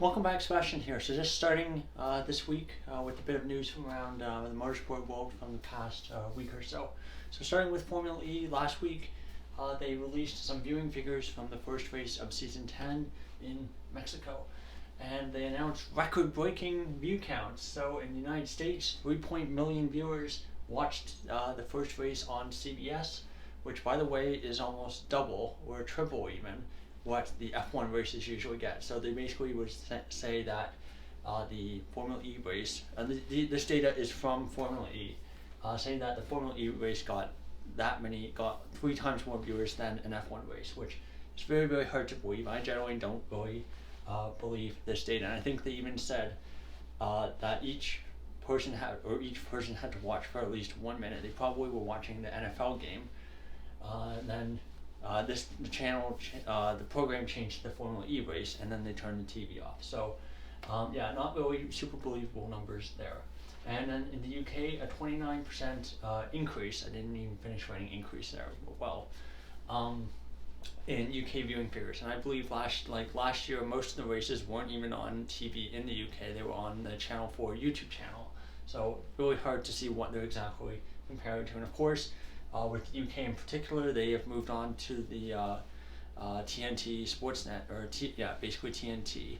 Welcome back, Sebastian here. So just starting this week with a bit of news from around the motorsport world from the past week or so. So starting with Formula E, last week they released some viewing figures from the first race of season 10 in Mexico. And they announced record-breaking view counts. So in the United States, 3.0 million viewers watched the first race on CBS, which by the way is almost double or triple even what the F1 races usually get. So they basically would say that the Formula E race, this data is from Formula E, saying that the Formula E race got 3 times more viewers than an F1 race, which is very, very hard to believe. I generally don't really believe this data. And I think they even said that each person had to watch for at least 1 minute. They probably were watching the NFL game. Then the program changed to the Formula E race, and then they turned the TV off. So, yeah, not really super believable numbers there. And then in the UK, a 29% increase. I didn't even finish writing increase there. Well, in UK viewing figures, and I believe last year, most of the races weren't even on TV in the UK. They were on the Channel 4 YouTube channel. So really hard to see what they're exactly compared to. And of course, with the UK in particular, they have moved on to the TNT Sportsnet, or basically TNT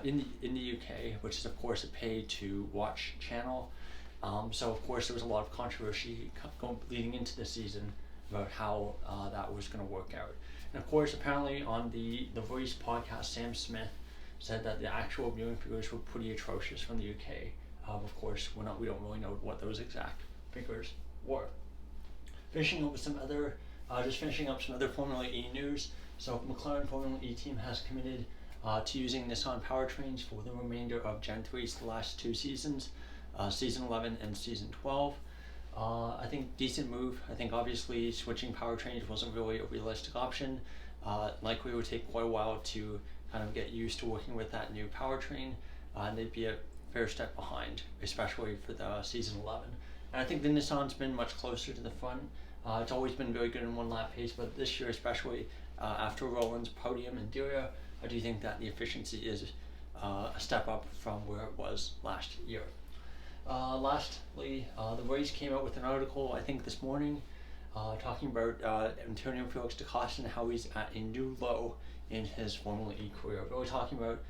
in the UK, which is of course a pay-to-watch channel. So of course there was a lot of controversy leading into the season about how that was going to work out. And of course, apparently on the Voice podcast, Sam Smith said that the actual viewing figures were pretty atrocious from the UK. Of course, we don't really know what those exact figures were. Finishing up some other Formula E news. So McLaren Formula E team has committed to using Nissan powertrains for the remainder of Gen 3's the last 2 seasons, season 11 and season 12. I think decent move. I think obviously switching powertrains wasn't really a realistic option. Likely it would take quite a while to kind of get used to working with that new powertrain, and they'd be a fair step behind, especially for the season 11. And I think the Nissan's been much closer to the front. It's always been very good in one lap pace, but this year especially, after Rowan's podium in Diriyah, I do think that the efficiency is a step up from where it was last year. Lastly, the race came out with an article, I think this morning, talking about Antonio Felix da Costa and how he's at a new low in his Formula E career. Really talking about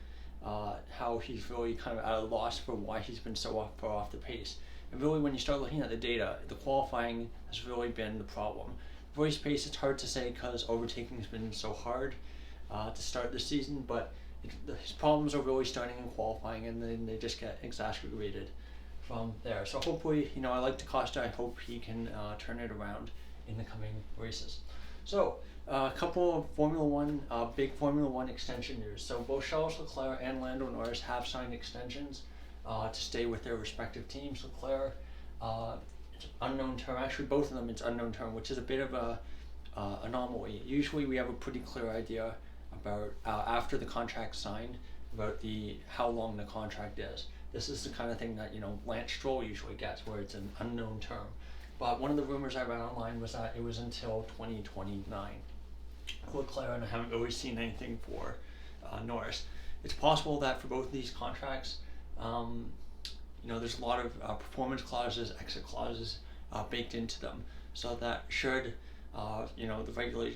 how he's really kind of at a loss for why he's been so far off the pace. And really, when you start looking at the data, the qualifying has really been the problem. The race pace, it's hard to say because overtaking has been so hard to start the season, but his problems are really starting in qualifying, and then they just get exacerbated from there. So hopefully, I like da Costa. I hope he can turn it around in the coming races. So a couple of big Formula One extension news. So both Charles Leclerc and Lando Norris have signed extensions to stay with their respective teams. Leclerc, it's unknown term. Actually, both of them it's unknown term, which is a bit of a anomaly. Usually, we have a pretty clear idea about after the contract's signed about how long the contract is. This is the kind of thing that Lance Stroll usually gets, where it's an unknown term. But one of the rumors I read online was that it was until 2029. Leclerc, and I haven't really seen anything for Norris. It's possible that for both of these contracts, there's a lot of performance clauses, exit clauses baked into them, so that should the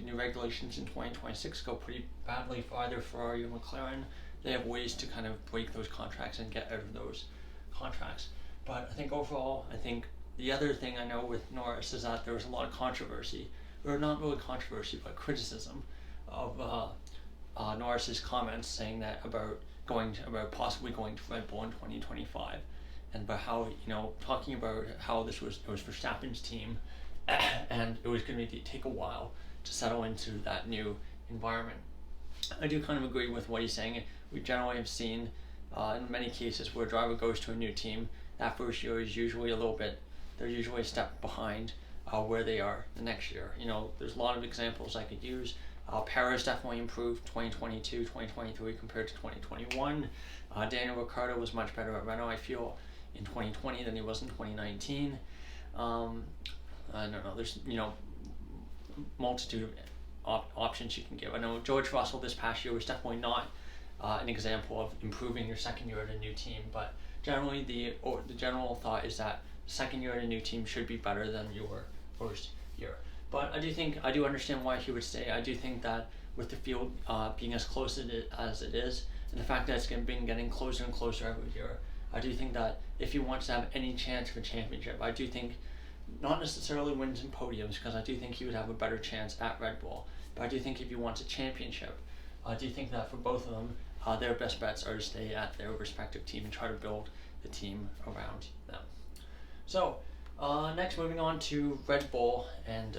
new regulations in 2026 go pretty badly for either Ferrari or McLaren, they have ways to kind of break those contracts and get out of those contracts. But I think overall, the other thing I know with Norris is that there was a lot of controversy, or not really controversy, but criticism of Norris's comments saying that about possibly going to Red Bull in 2025, and about how talking about how it was Verstappen's team, and it was going to take a while to settle into that new environment. I do kind of agree with what he's saying. We generally have seen in many cases where a driver goes to a new team, that first year is usually they're usually a step behind where they are the next year. There's a lot of examples I could use. Perez definitely improved 2022, 2023 compared to 2021. Daniel Ricciardo was much better at Renault, I feel, in 2020 than he was in 2019. I don't know, there's multitude of options you can give. I know George Russell this past year was definitely not an example of improving your second year at a new team. But generally, the general thought is that second year at a new team should be better than your first year. But I do understand why he would stay. I do think that with the field being as close as it is, and the fact that it's been getting closer and closer every year, I do think that if he wants to have any chance of a championship, I do think, not necessarily wins and podiums, because I do think he would have a better chance at Red Bull, but I do think if he wants a championship, I do think that for both of them, their best bets are to stay at their respective team and try to build the team around them. So, next, moving on to Red Bull and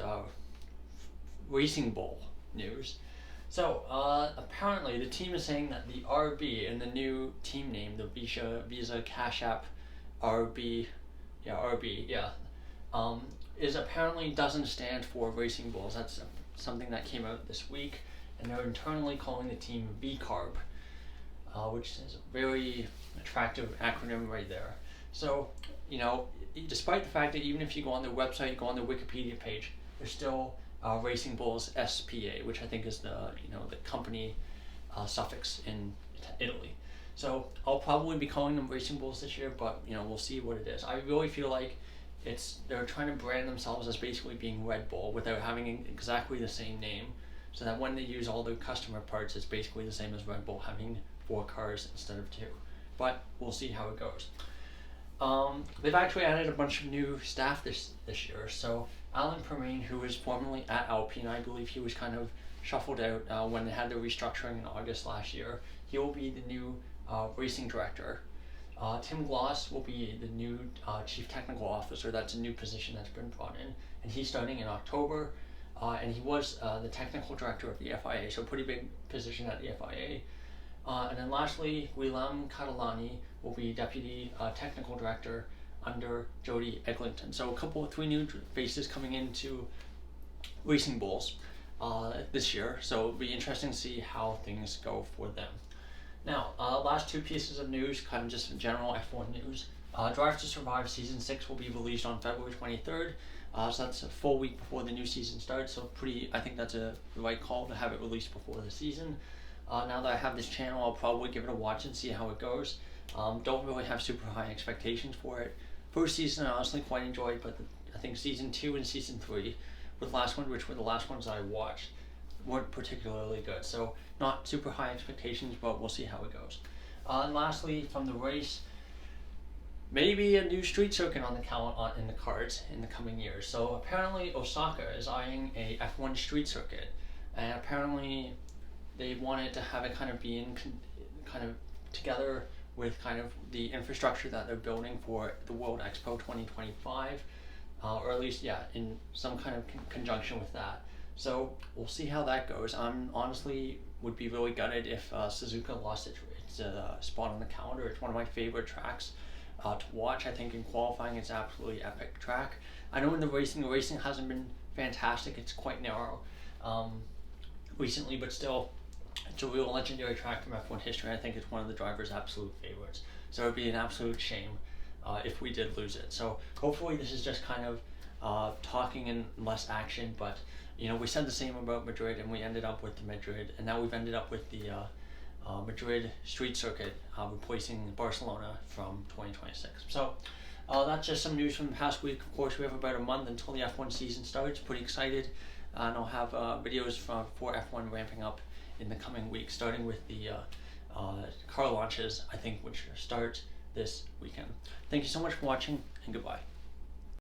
Racing Bull news. So, apparently the team is saying that the RB in the new team name, the Visa Cash App RB, is apparently doesn't stand for Racing Bulls. That's something that came out this week, and they're internally calling the team VCARB, which is a very attractive acronym right there. So, despite the fact that even if you go on their website, you go on their Wikipedia page, there's still Racing Bulls SPA, which I think is the company suffix in Italy. So I'll probably be calling them Racing Bulls this year, but we'll see what it is. I really feel like they're trying to brand themselves as basically being Red Bull without having exactly the same name, so that when they use all their customer parts, it's basically the same as Red Bull having 4 cars instead of 2. But we'll see how it goes. They've actually added a bunch of new staff this year. So Alan Perrine, who was formerly at Alpine, I believe he was kind of shuffled out when they had the restructuring in August last year. He will be the new racing director. Tim Gloss will be the new chief technical officer. That's a new position that's been brought in, and he's starting in October. And he was the technical director of the FIA, so a pretty big position at the FIA. And then lastly, Guillaume Catalani will be deputy technical director under Jody Eglinton. So 3 new faces coming into Racing Bulls this year. So it'll be interesting to see how things go for them. Now, last 2 pieces of news, kind of just general F1 news. Drive to Survive Season 6 will be released on February 23rd. So that's a full week before the new season starts. So I think that's the right call to have it released before the season. Now that I have this channel, I'll probably give it a watch and see how it goes. Don't really have super high expectations for it. First season I honestly quite enjoyed, but I think Season 2 and Season 3, with the last one, which were the last ones that I watched, weren't particularly good. So not super high expectations, but we'll see how it goes. And lastly, from the race, maybe a new street circuit on the in the cards in the coming years. So apparently Osaka is eyeing a F1 street circuit, and apparently they wanted to have it kind of be kind of together with kind of the infrastructure that they're building for the World Expo 2025, or at least in some kind of conjunction with that. So we'll see how that goes. I'm honestly would be really gutted if Suzuka lost its spot on the calendar. It's one of my favorite tracks to watch. I think in qualifying it's absolutely epic track. I know in the racing hasn't been fantastic. It's quite narrow recently, but still, it's a real legendary track from F1 history. I think it's one of the driver's absolute favorites. So it would be an absolute shame if we did lose it. So hopefully this is just kind of talking and less action, but we said the same about Madrid, and we ended up with the Madrid, and now we've ended up with the Madrid street circuit replacing Barcelona from 2026. So that's just some news from the past week. Of course, we have about a month until the F1 season starts. Pretty excited, and I'll have videos for F1 ramping up in the coming weeks, starting with the car launches, I think, which start this weekend. Thank you so much for watching, and goodbye.